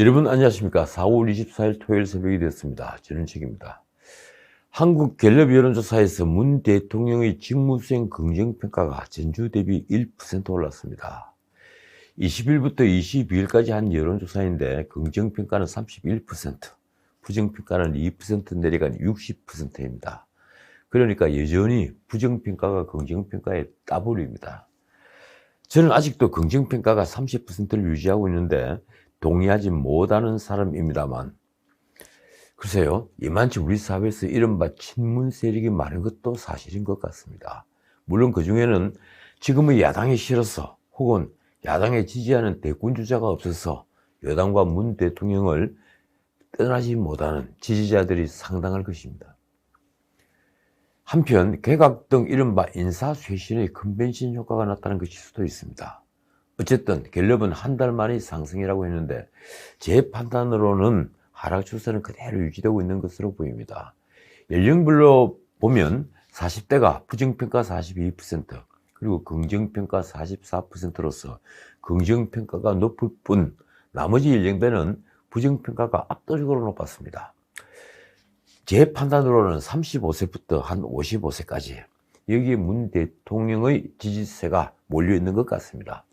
여러분 안녕하십니까. 4월 24일 토요일 새벽이 되었습니다. 저는 책입니다. 한국 갤럽 여론조사에서 문 대통령의 직무수행 긍정평가가 전주 대비 1% 올랐습니다. 20일부터 22일까지 한 여론조사인데 긍정평가는 31%, 부정평가는 2% 내려간 60%입니다. 그러니까 여전히 부정평가가 긍정평가에 따블입니다. 저는 아직도 긍정평가가 30%를 유지하고 있는데 동의하지 못하는 사람입니다만, 글쎄요, 이만치 우리 사회에서 이른바 친문 세력이 많은 것도 사실인 것 같습니다. 물론 그 중에는 지금의 야당이 싫어서 혹은 야당에 지지하는 대권주자가 없어서 여당과 문 대통령을 떠나지 못하는 지지자들이 상당할 것입니다. 한편 개각 등 이른바 인사쇄신의 컨벤션 효과가 나타난 것일 수도 있습니다. 어쨌든 갤럽은 한 달 만의 상승이라고 했는데 제 판단으로는 하락 추세는 그대로 유지되고 있는 것으로 보입니다. 연령별로 보면 40대가 부정평가 42%, 그리고 긍정평가 44%로서 긍정평가가 높을 뿐 나머지 연령대는 부정평가가 압도적으로 높았습니다. 제 판단으로는 35세부터 한 55세까지 여기에 문 대통령의 지지세가 몰려있는 것 같습니다.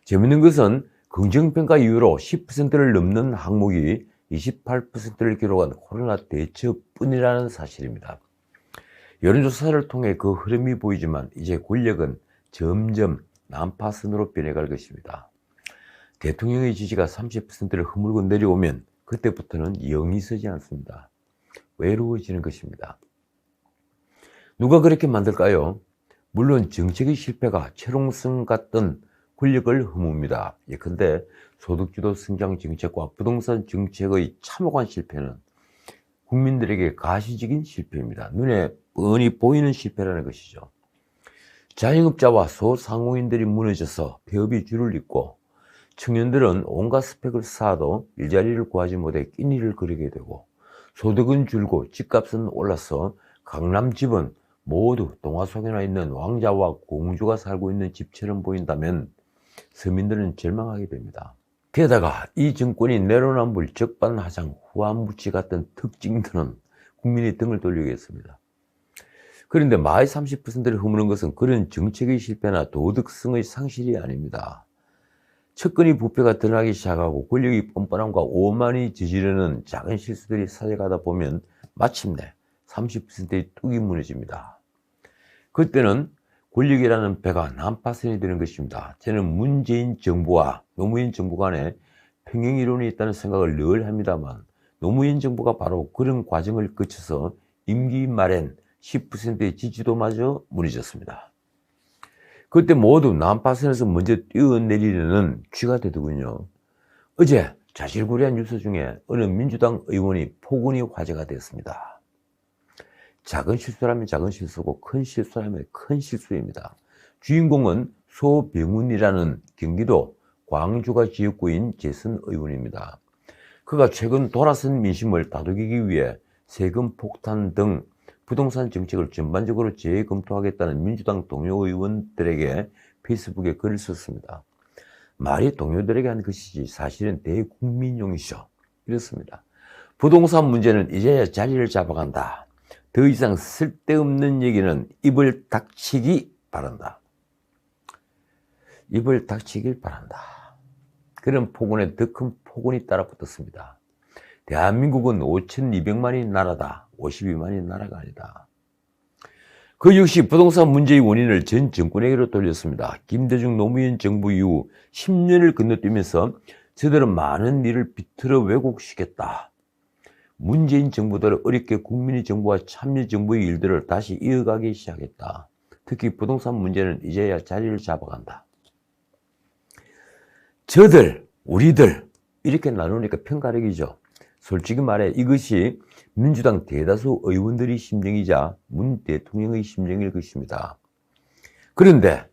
재밌는 것은 긍정평가 이후로 10%를 넘는 항목이 28%를 기록한 코로나 대처뿐이라는 사실입니다. 여론조사를 통해 그 흐름이 보이지만 이제 권력은 점점 난파선으로 변해갈 것입니다. 대통령의 지지가 30%를 허물고 내려오면 그때부터는 영이 서지 않습니다. 외로워지는 것입니다. 누가 그렇게 만들까요? 물론 정책의 실패가 철옹성 같던 권력을 허뭅니다. 예컨대 소득주도 성장 정책과 부동산 정책의 참혹한 실패는 국민들에게 가시적인 실패입니다. 눈에 뻔히 보이는 실패라는 것이죠. 자영업자와 소상공인들이 무너져서 폐업이 줄을 잇고 청년들은 온갖 스펙을 쌓아도 일자리를 구하지 못해 끼니를 거리게 되고 소득은 줄고 집값은 올라서 강남 집은 모두 동화 속에나 있는 왕자와 공주가 살고 있는 집처럼 보인다면 서민들은 절망하게 됩니다. 게다가 이 정권이 내로남불 적반하장 후한무치 같은 특징들은 국민의 등을 돌리게 했습니다. 그런데 마의 30%를 허무는 것은 그런 정책의 실패나 도덕성의 상실이 아닙니다. 측근의 부패가 드러나기 시작하고 권력의 뻔뻔함과 오만이 저지르는 작은 실수들이 쌓여가다 보면 마침내 30%의 뚝이 무너집니다. 그때는 권력이라는 배가 난파선이 되는 것입니다. 저는 문재인 정부와 노무현 정부 간에 평행이론이 있다는 생각을 늘 합니다만 노무현 정부가 바로 그런 과정을 거쳐서 임기 말엔 10%의 지지도마저 무너졌습니다. 그때 모두 난파선에서 먼저 뛰어내리려는 쥐가 되더군요. 어제 자질구레한 뉴스 중에 어느 민주당 의원이 폭언이 화제가 되었습니다. 작은 실수라면 작은 실수고 큰 실수라면 큰 실수입니다. 주인공은 소병훈이라는 경기도 광주가 지역구인 재선 의원입니다. 그가 최근 돌아선 민심을 다독이기 위해 세금 폭탄 등 부동산 정책을 전반적으로 재검토하겠다는 민주당 동료 의원들에게 페이스북에 글을 썼습니다. 말이 동료들에게 한 것이지 사실은 대국민용이죠. 이렇습니다. 부동산 문제는 이제야 자리를 잡아간다. 더 이상 쓸데없는 얘기는 입을 닥치기 바란다. 입을 닥치길 바란다. 그런 폭언에 더 큰 폭언이 따라 붙었습니다. 대한민국은 5,200만이 나라다. 52만이 나라가 아니다. 그 역시 부동산 문제의 원인을 전 정권에게로 돌렸습니다. 김대중 노무현 정부 이후 10년을 건너뛰면서 저들은 많은 일을 비틀어 왜곡시켰다. 문재인 정부들은 어렵게 국민의 정부와 참여정부의 일들을 다시 이어가기 시작했다. 특히 부동산 문제는 이제야 자리를 잡아간다. 저들, 우리들 이렇게 나누니까 편가르기죠. 솔직히 말해 이것이 민주당 대다수 의원들의 심정이자 문 대통령의 심정일 것입니다. 그런데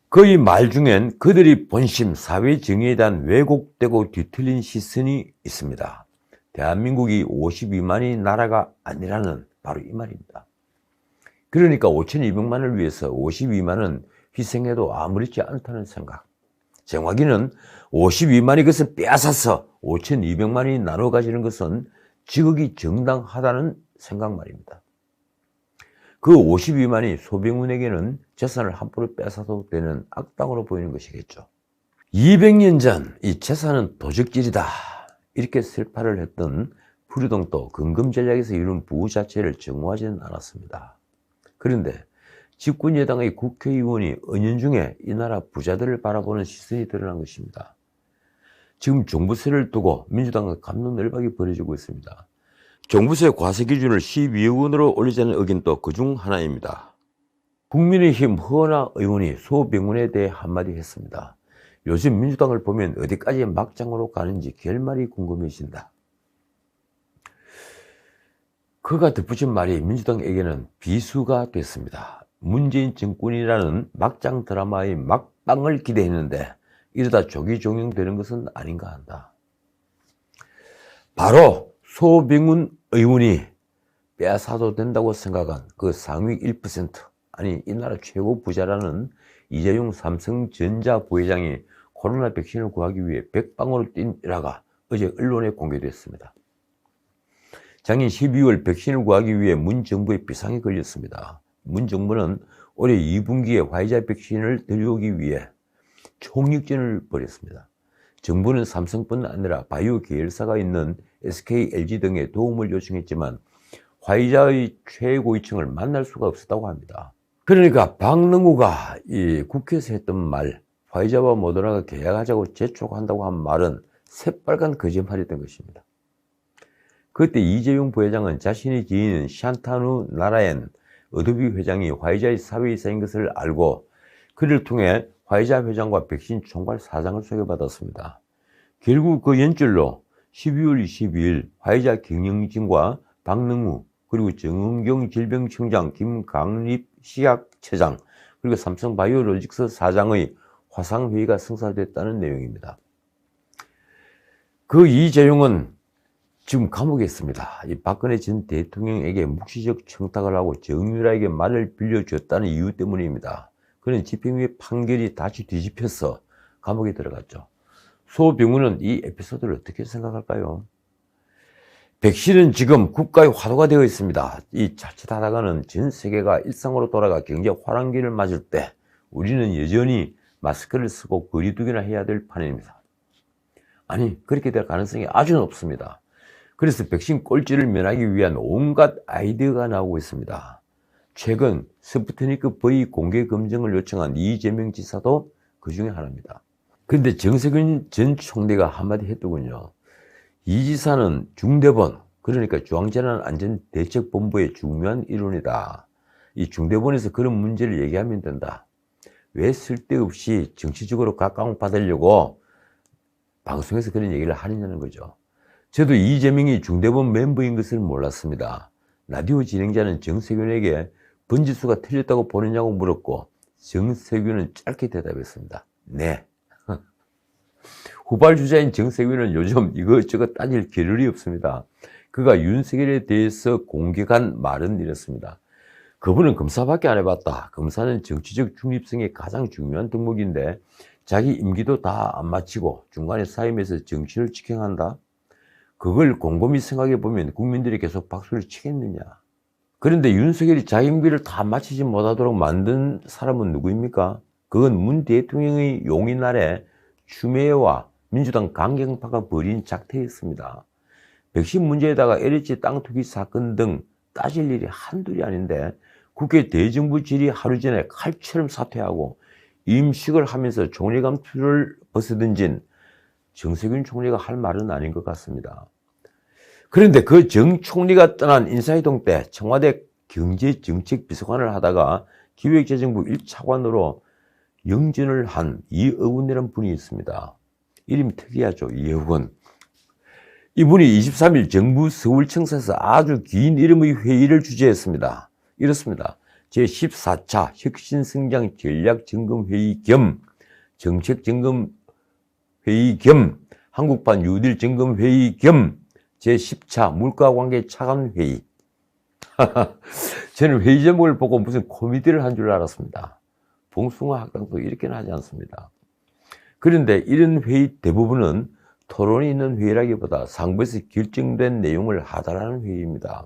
그의 말 중엔 그들의 본심, 사회 정의에 대한 왜곡되고 뒤틀린 시선이 있습니다. 대한민국이 52만이 나라가 아니라는 바로 이 말입니다. 그러니까 5,200만을 위해서 52만은 희생해도 아무렇지 않다는 생각. 생화기는 52만이 그것을 빼앗아서 5,200만이 나눠 가지는 것은 지극히 정당하다는 생각 말입니다. 그 52만이 소병훈에게는 재산을 함부로 뺏어도 되는 악당으로 보이는 것이겠죠. 200년 전 이 재산은 도적질이다 이렇게 설파를 했던 부류동도 금금 전략에서 이룬 부호 자체를 정오하지는 않았습니다. 그런데 집권 여당의 국회의원이 은연중에 이 나라 부자들을 바라보는 시선이 드러난 것입니다. 지금 종부세를 두고 민주당은 갑론을박이 벌어지고 있습니다. 종부세 과세 기준을 12억 원으로 올리자는 의견도 그중 하나입니다. 국민의힘 허은하 의원이 소병훈에 대해 한마디 했습니다. 요즘 민주당을 보면 어디까지 막장으로 가는지 결말이 궁금해진다. 그가 덧붙인 말이 민주당에게는 비수가 됐습니다. 문재인 정권이라는 막장 드라마의 막방을 기대했는데 이러다 조기 종영되는 것은 아닌가 한다. 바로 소병훈 의원이 빼앗아도 된다고 생각한 그 상위 1%, 아니 이 나라 최고 부자라는 이재용 삼성전자 부회장이 코로나 백신을 구하기 위해 백방으로 뛴 일화가 어제 언론에 공개됐습니다. 작년 12월 백신을 구하기 위해 문 정부에 비상이 걸렸습니다. 문 정부는 올해 2분기에 화이자 백신을 들여오기 위해 총력전을 벌였습니다. 정부는 삼성뿐 아니라 바이오 계열사가 있는 SK, LG 등의 도움을 요청했지만 화이자의 최고위층을 만날 수가 없었다고 합니다. 그러니까 박능우가 이 국회에서 했던 말, 화이자와 모더나가 계약하자고 재촉한다고 한 말은 새빨간 거짓말이었던 것입니다. 그때 이재용 부회장은 자신의 지인인 샨타누 나라엔 어도비 회장이 화이자의 사회이사인 것을 알고 그를 통해 화이자 회장과 백신 총괄 사장을 소개받았습니다. 결국 그 연줄로 12월 22일 화이자 경영진과 박능우 그리고 정은경 질병청장, 김강립 시약처장 그리고 삼성바이오로직스 사장의 화상회의가 성사됐다는 내용입니다. 그 이재용은 지금 감옥에 있습니다. 이 박근혜 전 대통령에게 묵시적 청탁을 하고 정유라에게 말을 빌려줬다는 이유 때문입니다. 그는 집행유예 판결이 다시 뒤집혀서 감옥에 들어갔죠. 소병훈은 이 에피소드를 어떻게 생각할까요? 백신은 지금 국가의 화두가 되어 있습니다. 이 자칫하다가는 전 세계가 일상으로 돌아가 경제 화랑기를 맞을 때 우리는 여전히 마스크를 쓰고 거리두기나 해야 될 판입니다. 아니, 그렇게 될 가능성이 아주 높습니다. 그래서 백신 꼴찌를 면하기 위한 온갖 아이디어가 나오고 있습니다. 최근 스푸트니크 V 공개 검증을 요청한 이재명 지사도 그 중에 하나입니다. 그런데 정세균 전 총리가 한마디 했더군요. 이 지사는 중대본, 그러니까 중앙재난안전대책본부의 중요한 일원이다. 이 중대본에서 그런 문제를 얘기하면 된다. 왜 쓸데없이 정치적으로 각광받으려고 방송에서 그런 얘기를 하느냐는 거죠. 저도 이재명이 중대본 멤버인 것을 몰랐습니다. 라디오 진행자는 정세균에게 번지수가 틀렸다고 보느냐고 물었고 정세균은 짧게 대답했습니다. 네. 후발주자인 정세균은 요즘 이것저것 따질 겨를이 없습니다. 그가 윤석열에 대해서 공격한 말은 이렇습니다. 그분은 검사밖에 안 해봤다. 검사는 정치적 중립성이 가장 중요한 덕목인데 자기 임기도 다 안 마치고 중간에 사임해서 정치를 직행한다. 그걸 곰곰이 생각해 보면 국민들이 계속 박수를 치겠느냐. 그런데 윤석열이 자기 임기를 다 마치지 못하도록 만든 사람은 누구입니까? 그건 문 대통령의 용인 아래 추미애와 민주당 강경파가 벌인 작태였습니다. 백신 문제에다가 LH 땅 투기 사건 등 따질 일이 한둘이 아닌데 국회 대정부 질의 하루 전에 칼처럼 사퇴하고 임식을 하면서 총리 감투를 벗어던진 정세균 총리가 할 말은 아닌 것 같습니다. 그런데 그 정 총리가 떠난 인사이동 때 청와대 경제정책비서관을 하다가 기획재정부 1차관으로 영전을 한 이어훈이라는 분이 있습니다. 이름이 특이하죠. 이어훈. 이분이 23일 정부 서울청사에서 아주 긴 이름의 회의를 주재했습니다. 이렇습니다. 제14차 혁신성장 전략점검회의 겸 정책점검회의 겸 한국판 뉴딜 점검회의 겸 제10차 물가관계 차관회의. 저는 회의 제목을 보고 무슨 코미디를 한 줄 알았습니다. 봉숭아 학당도 이렇게는 하지 않습니다. 그런데 이런 회의 대부분은 토론이 있는 회의라기보다 상부에서 결정된 내용을 하달하는 회의입니다.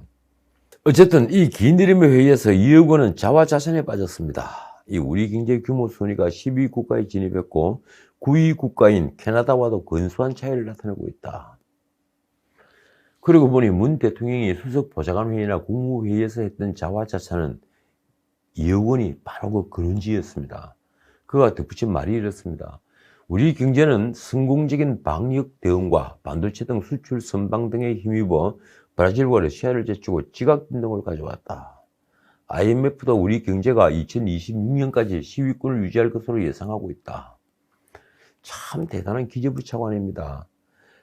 어쨌든 이 긴 이름의 회의에서 2억 원은 자화자찬에 빠졌습니다. 이 우리 경제 규모 순위가 12위 국가에 진입했고 9위 국가인 캐나다와도 근소한 차이를 나타내고 있다. 그러고 보니 문 대통령이 수석 보좌관회의나 국무회의에서 했던 자화자찬은 2억 원이 바로 그 근원지였습니다. 그가 덧붙인 말이 이렇습니다. 우리 경제는 성공적인 방역 대응과 반도체 등 수출 선방 등에 힘입어 브라질과 러시아를 제치고 지각 변동을 가져왔다. IMF도 우리 경제가 2026년까지 10위권을 유지할 것으로 예상하고 있다. 참 대단한 기재부차관입니다.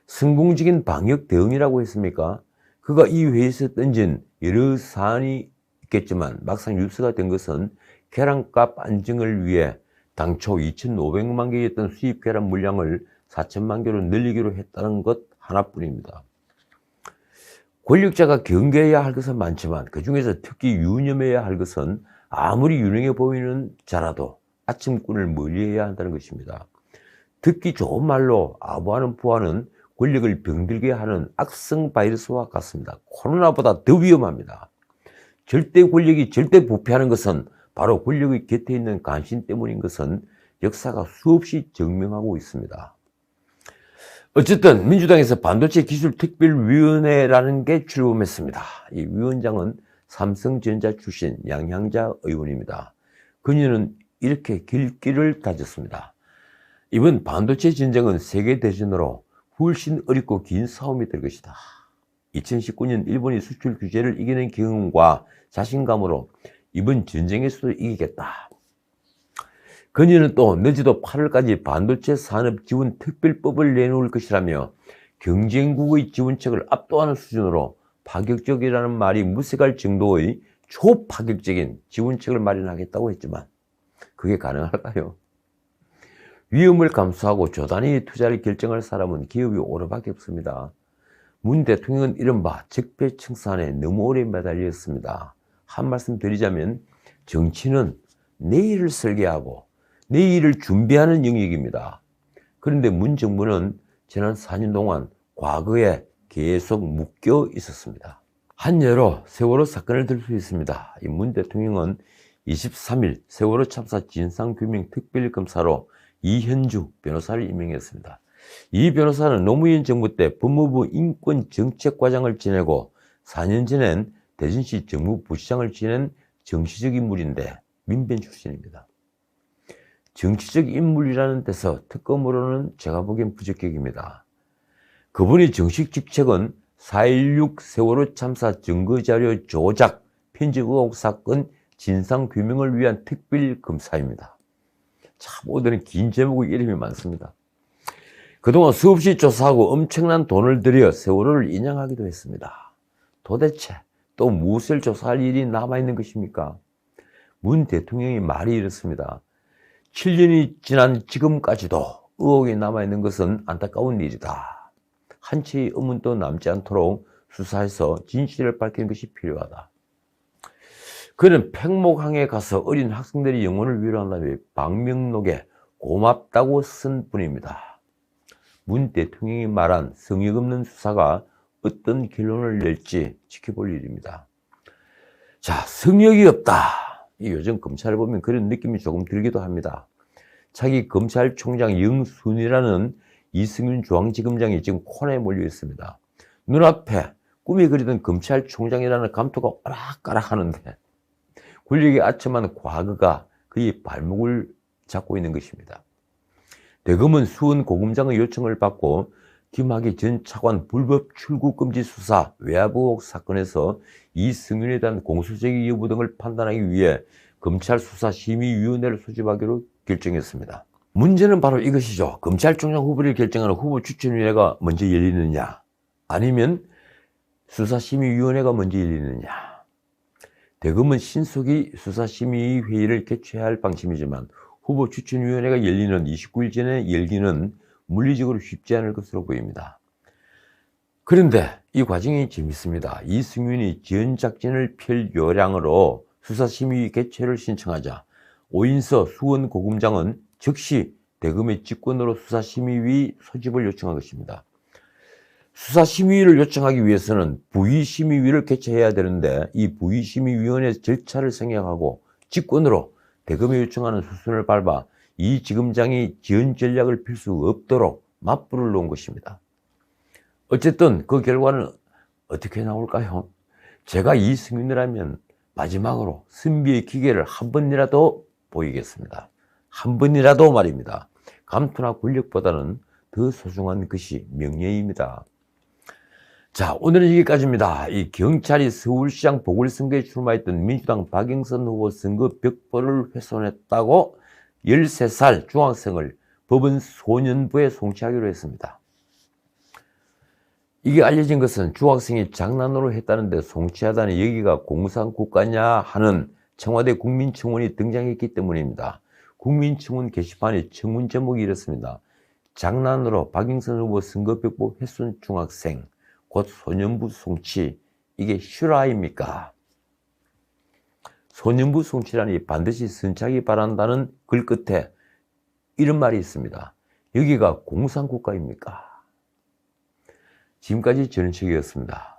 성공적인 방역 대응이라고 했습니까? 그가 이 회의에서 던진 여러 사안이 있겠지만 막상 뉴스가 된 것은 계란값 안정을 위해 당초 2,500만 개였던 수입 계란 물량을 4천만 개로 늘리기로 했다는 것 하나뿐입니다. 권력자가 경계해야 할 것은 많지만 그 중에서 특히 유념해야 할 것은 아무리 유능해 보이는 자라도 아침꾼을 멀리해야 한다는 것입니다. 듣기 좋은 말로 아부하는 부하는 권력을 병들게 하는 악성 바이러스와 같습니다. 코로나보다 더 위험합니다. 절대 권력이 절대 부패하는 것은 바로 권력의 곁에 있는 간신 때문인 것은 역사가 수없이 증명하고 있습니다. 어쨌든 민주당에서 반도체 기술특별위원회라는 게 출범했습니다. 이 위원장은 삼성전자 출신 양향자 의원입니다. 그녀는 이렇게 길길을 다졌습니다. 이번 반도체 전쟁은 세계대전으로 훨씬 어렵고 긴 싸움이 될 것이다. 2019년 일본이 수출 규제를 이기는 경험과 자신감으로 이번 전쟁에서도 이기겠다. 그녀는 또 늦어도 8월까지 반도체 산업 지원 특별법을 내놓을 것이라며 경쟁국의 지원책을 압도하는 수준으로 파격적이라는 말이 무색할 정도의 초파격적인 지원책을 마련하겠다고 했지만 그게 가능할까요? 위험을 감수하고 조단위 투자를 결정할 사람은 기업이 오로밖에 없습니다. 문 대통령은 이른바 적폐청산에 너무 오래 매달렸습니다. 한 말씀 드리자면 정치는 내일을 설계하고 내일을 준비하는 영역입니다. 그런데 문 정부는 지난 4년 동안 과거에 계속 묶여 있었습니다. 한 예로 세월호 사건을 들 수 있습니다. 이 문 대통령은 23일 세월호 참사 진상규명 특별검사로 이현주 변호사를 임명했습니다. 이 변호사는 노무현 정부 때 법무부 인권정책과장을 지내고 4년 전엔 대전시 정무부시장을 지낸 정치적 인물인데 민변 출신입니다. 정치적 인물이라는 데서 특검으로는 제가 보기엔 부적격입니다. 그분의 정식 직책은 4.16 세월호 참사 증거자료 조작, 편집 의혹 사건 진상규명을 위한 특별검사입니다. 참 오늘은 긴 제목의 이름이 많습니다. 그동안 수없이 조사하고 엄청난 돈을 들여 세월호를 인양하기도 했습니다. 도대체 또 무엇을 조사할 일이 남아있는 것입니까? 문 대통령의 말이 이렇습니다. 7년이 지난 지금까지도 의혹이 남아있는 것은 안타까운 일이다. 한 채의 의문도 남지 않도록 수사해서 진실을 밝히는 것이 필요하다. 그는 팽목항에 가서 어린 학생들의 영혼을 위로한다며 방명록에 고맙다고 쓴 분입니다. 문 대통령이 말한 성역 없는 수사가 어떤 결론을 낼지 지켜볼 일입니다. 자, 성역이 없다. 요즘 검찰을 보면 그런 느낌이 조금 들기도 합니다. 차기 검찰총장 영순이라는 이승윤 중앙지검장이 지금 코너에 몰려 있습니다. 눈앞에 꿈이 그리던 검찰총장이라는 감토가 오락가락 하는데 권력의 아첨한 과거가 그의 발목을 잡고 있는 것입니다. 대검은 수원고검장의 요청을 받고 김학의 전 차관 불법 출국 금지 수사 외압 의혹 사건에서 이승윤에 대한 공소제기 여부 등을 판단하기 위해 검찰수사심의위원회를 소집하기로 결정했습니다. 문제는 바로 이것이죠. 검찰총장 후보를 결정하는 후보추천위원회가 먼저 열리느냐 아니면 수사심의위원회가 먼저 열리느냐. 대검은 신속히 수사심의회의를 개최해야 할 방침이지만 후보추천위원회가 열리는 29일 전에 열기는 물리적으로 쉽지 않을 것으로 보입니다. 그런데 이 과정이 재밌습니다. 이승윤이 지연작전을 펼 요량으로 수사심의 개최를 신청하자 오인서 수원고검장은 즉시 대검의 직권으로 수사심의위 소집을 요청한 것입니다. 수사심의위를 요청하기 위해서는 부의심의위를 개최해야 되는데 이 부의심의위원회 절차를 생략하고 직권으로 대검이 요청하는 수순을 밟아 이 지검장이 지연 전략을 필 수 없도록 맞불을 놓은 것입니다. 어쨌든 그 결과는 어떻게 나올까요? 제가 이승윤이라면 마지막으로 선비의 기계를 한 번이라도 보이겠습니다. 한 번이라도 말입니다. 감투나 권력보다는 더 소중한 것이 명예입니다. 자, 오늘은 여기까지입니다. 이 경찰이 서울시장 보궐선거에 출마했던 민주당 박영선 후보 선거 벽보를 훼손했다고 13살 중학생을 법원 소년부에 송치하기로 했습니다. 이게 알려진 것은 중학생이 장난으로 했다는데 송치하다니 여기가 공산국가냐 하는 청와대 국민청원이 등장했기 때문입니다. 국민청원 게시판의 청문 제목이 이렇습니다. 장난으로 박영선 후보 선거벽보 훼손 중학생 곧 소년부 송치, 이게 실화입니까? 소년부 송치라니 반드시 선착이 바란다는 글 끝에 이런 말이 있습니다. 여기가 공산국가입니까? 지금까지 전은책이었습니다.